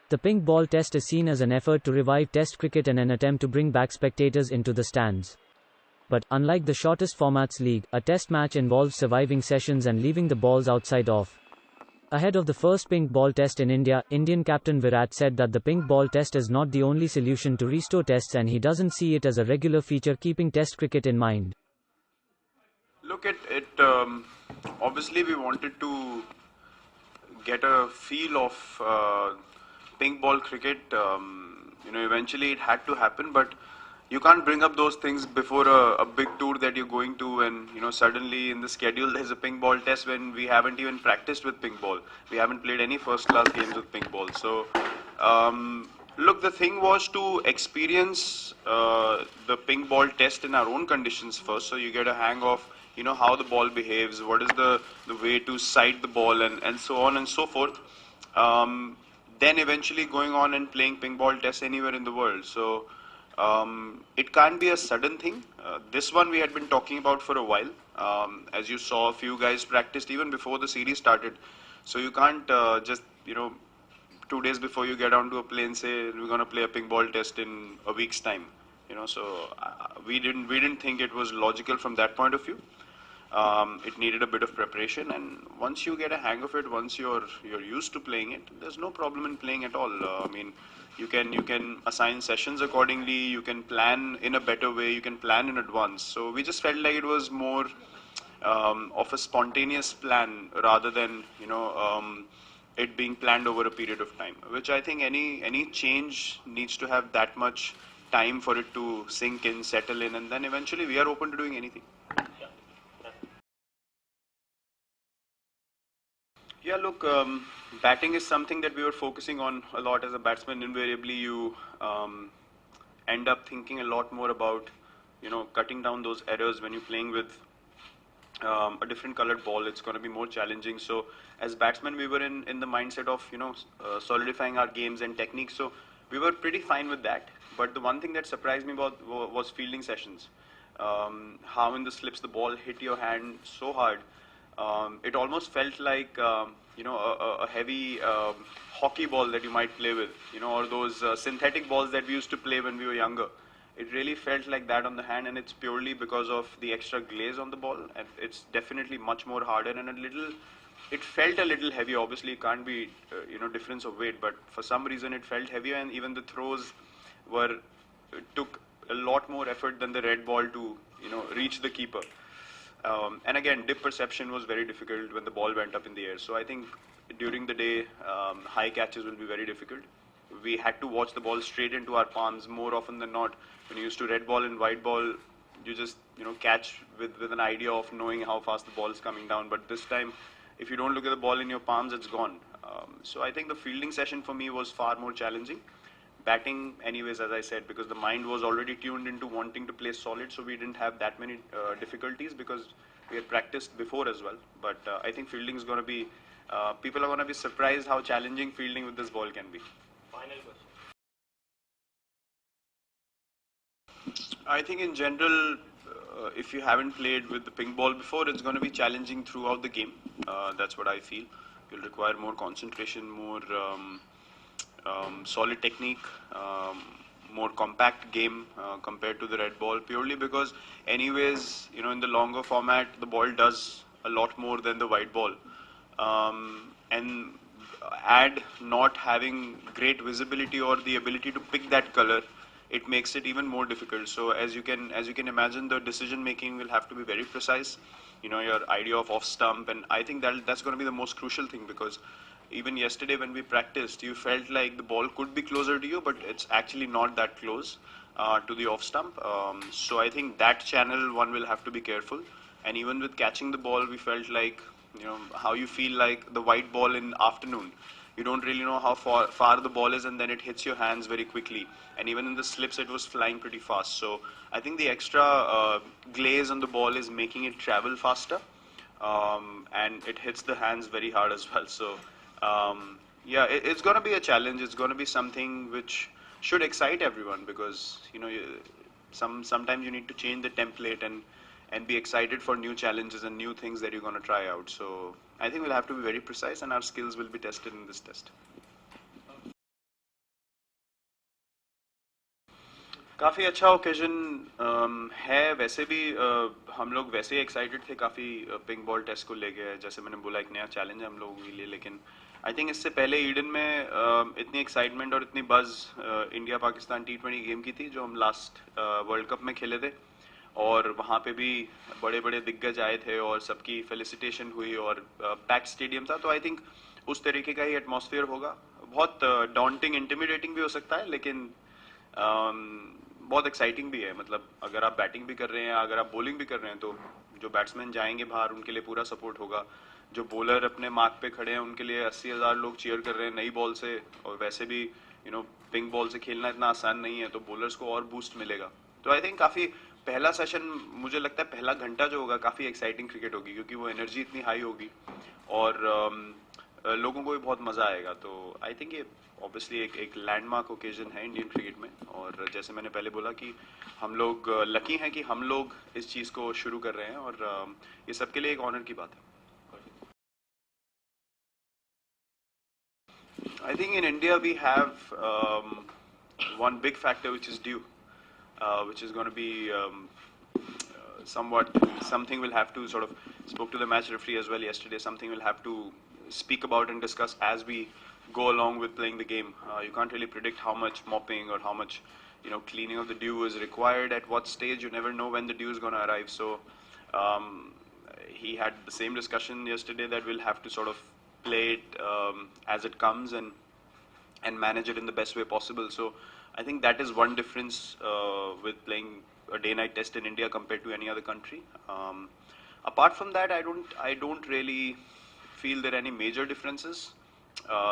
The pink ball test is seen as an effort to revive Test cricket and an attempt to bring back spectators into the stands. But, unlike the shortest formats league, a test match involves surviving sessions and leaving the balls outside off. Ahead of the first pink ball test in India, Indian captain Virat said that the pink ball test is not the only solution to restore tests and he doesn't see it as a regular feature, keeping Test cricket in mind. Look at it, obviously we wanted to get a feel of pink ball cricket. Eventually it had to happen, but you can't bring up those things before a big tour that you're going to, and suddenly in the schedule there's a pink ball test when we haven't even practiced with pink ball. We haven't played any first class games with pink ball. So look, the thing was to experience the pink ball test in our own conditions first, so you get a hang of how the ball behaves, what is the way to sight the ball, and so on and so forth. Then eventually going on and playing pink ball tests anywhere in the world. So it can't be a sudden thing. This one we had been talking about for a while. As you saw, a few guys practiced even before the series started. So you can't just 2 days before you get onto a plane say we're going to play a pink ball test in a week's time. So we didn't think it was logical from that point of view. It needed a bit of preparation, and once you get a hang of it, once you're used to playing it, there's no problem in playing at all. You can assign sessions accordingly, you can plan in a better way, you can plan in advance. So we just felt like it was more of a spontaneous plan rather than it being planned over a period of time, which I think any change needs to have that much time for it to sink in, settle in, and then eventually we are open to doing anything. Yeah, look, batting is something that we were focusing on a lot as a batsman. Invariably, you end up thinking a lot more about, cutting down those errors when you're playing with a different colored ball. It's going to be more challenging. So, as batsmen, we were in the mindset of, solidifying our games and techniques. So, we were pretty fine with that. But the one thing that surprised me about was fielding sessions. How in the slips the ball hit your hand so hard. It almost felt like a heavy hockey ball that you might play with, or those synthetic balls that we used to play when we were younger. It really felt like that on the hand, and it's purely because of the extra glaze on the ball, and it's definitely much more harder and it felt a little heavy. Obviously it can't be difference of weight, but for some reason it felt heavier, and even the throws took a lot more effort than the red ball to reach the keeper. And again, dip perception was very difficult when the ball went up in the air. So I think during the day, high catches will be very difficult. We had to watch the ball straight into our palms more often than not. When you used to red ball and white ball, you just catch with an idea of knowing how fast the ball is coming down. But this time, if you don't look at the ball in your palms, it's gone. So I think the fielding session for me was far more challenging. Batting, anyways, as I said, because the mind was already tuned into wanting to play solid, so we didn't have that many difficulties because we had practiced before as well. But I think fielding is going to be, people are going to be surprised how challenging fielding with this ball can be. Final question. I think in general, if you haven't played with the pink ball before, it's going to be challenging throughout the game. That's what I feel. You'll require more concentration, more solid technique, more compact game compared to the red ball, purely because anyways, in the longer format, the ball does a lot more than the white ball. And add not having great visibility or the ability to pick that color, it makes it even more difficult. So as you can imagine, the decision making will have to be very precise. Your idea of off stump, and I think that's going to be the most crucial thing, because even yesterday when we practiced, you felt like the ball could be closer to you, but it's actually not that close to the off stump. So I think that channel one will have to be careful. And even with catching the ball, we felt like, how you feel like the white ball in afternoon. You don't really know how far the ball is, and then it hits your hands very quickly. And even in the slips, it was flying pretty fast. So I think the extra glaze on the ball is making it travel faster. And it hits the hands very hard as well. So yeah, it's going to be a challenge. It's going to be something which should excite everyone, because sometimes you need to change the template and be excited for new challenges and new things that you're going to try out. So I think we'll have to be very precise, and our skills will be tested in this test. काफ़ी अच्छा occasion है वैसे भी। हम लोग वैसे ही excited थे काफ़ी पिंक बॉल टेस्ट को लेके, जैसे मैंने बोला एक नया चैलेंज है हम लोगों के लिए। लेकिन आई थिंक इससे पहले ईडन में इतनी एक्साइटमेंट और इतनी buzz India Pakistan T20 game की थी जो हम लास्ट वर्ल्ड कप में खेले थे, और वहाँ पे भी बड़े बड़े दिग्गज आए थे और सबकी फेलिसिटेशन हुई और पैक्ड स्टेडियम था। तो आई थिंक उस तरीके का ही एटमॉस्फेयर होगा। बहुत डॉन्टिंग इंटिमिडेटिंग भी हो सकता है, लेकिन बहुत एक्साइटिंग भी है। मतलब अगर आप बैटिंग भी कर रहे हैं, अगर आप बॉलिंग भी कर रहे हैं, तो जो बैट्समैन जाएंगे बाहर उनके लिए पूरा सपोर्ट होगा। जो बॉलर अपने मार्क पे खड़े हैं उनके लिए 80,000 लोग चीयर कर रहे हैं नई बॉल से। और वैसे भी पिंक बॉल से खेलना इतना आसान नहीं है, तो बॉलर्स को और बूस्ट मिलेगा। तो आई थिंक काफी पहला सेशन, मुझे लगता है पहला घंटा जो होगा काफी एक्साइटिंग क्रिकेट होगी, क्योंकि वो एनर्जी इतनी हाई होगी और लोगों को भी बहुत मजा आएगा। तो आई थिंक ये ऑब्वियसली एक लैंडमार्क ओकेजन है इंडियन क्रिकेट में। और जैसे मैंने पहले बोला कि हम लोग लकी हैं कि हम लोग इस चीज को शुरू कर रहे हैं, और ये सबके लिए एक ऑनर की बात है। I think in India we have one big factor which is due, which is going to be somewhat something we'll have to sort of spoke to the match referee as well yesterday. Something we'll have to speak about and discuss as we go along with playing the game. You can't really predict how much mopping or how much cleaning of the dew is required at what stage. You never know when the dew is going to arrive. So um, he had the same discussion yesterday that we'll have to sort of play it as it comes and manage it in the best way possible. So I think that is one difference with playing a day-night test in India compared to any other country. Apart from that, I don't really feel there are any major differences.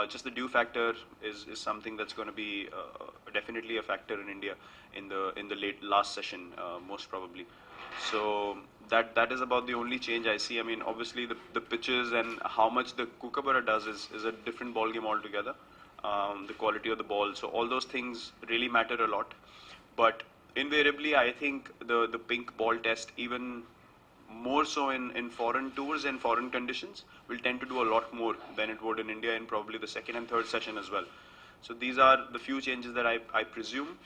Just the dew factor is something that's going to be definitely a factor in India in the last session, most probably. So that is about the only change I see. I mean, obviously the pitches and how much the kookaburra does is a different ball game altogether. The quality of the ball, so all those things really matter a lot. But invariably, I think the pink ball test, even more so in foreign tours and foreign conditions, will tend to do a lot more than it would in India in probably the second and third session as well. So these are the few changes that I presume.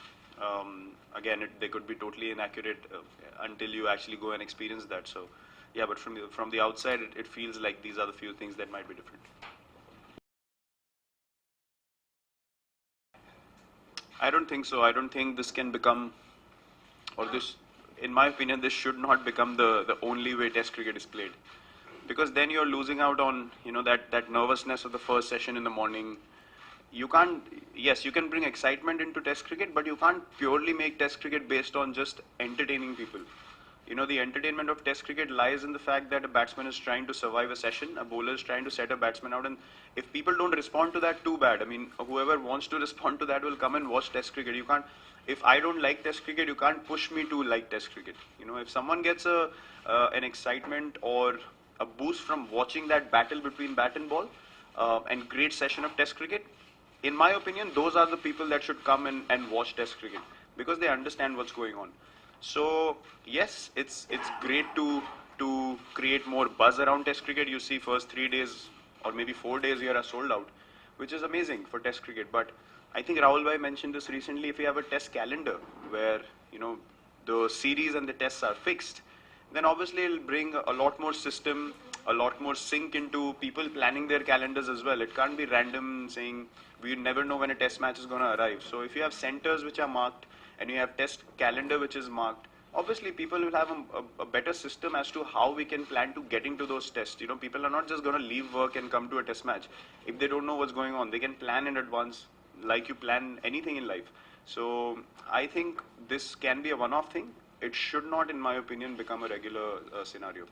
Again, they could be totally inaccurate until you actually go and experience that. So yeah, but from the outside, it feels like these are the few things that might be different. I don't think so. I don't think this can become, or this, in my opinion, this should not become the only way Test cricket is played, because then you're losing out on that nervousness of the first session in the morning. You can't. Yes, you can bring excitement into Test cricket, but you can't purely make Test cricket based on just entertaining people. The entertainment of Test cricket lies in the fact that a batsman is trying to survive a session, a bowler is trying to set a batsman out, and if people don't respond to that, too bad. I mean, whoever wants to respond to that will come and watch Test cricket. You can't. If I don't like Test cricket, you can't push me to like Test cricket. If someone gets an excitement or a boost from watching that battle between bat and ball, and great session of Test cricket, in my opinion, those are the people that should come and watch Test cricket, because they understand what's going on. So yes, it's great to create more buzz around Test cricket. You see, first 3 days or maybe 4 days here are sold out, which is amazing for Test cricket. But I think Rahul Bhai mentioned this recently. If you have a Test calendar where the series and the tests are fixed, then obviously it'll bring a lot more system, a lot more sync into people planning their calendars as well. It can't be random saying we never know when a test match is going to arrive. So if you have centers which are marked and you have test calendar which is marked, obviously people will have a better system as to how we can plan to get into those tests. People are not just going to leave work and come to a test match. If they don't know what's going on, they can plan in advance like you plan anything in life. So I think this can be a one-off thing. It should not, in my opinion, become a regular scenario.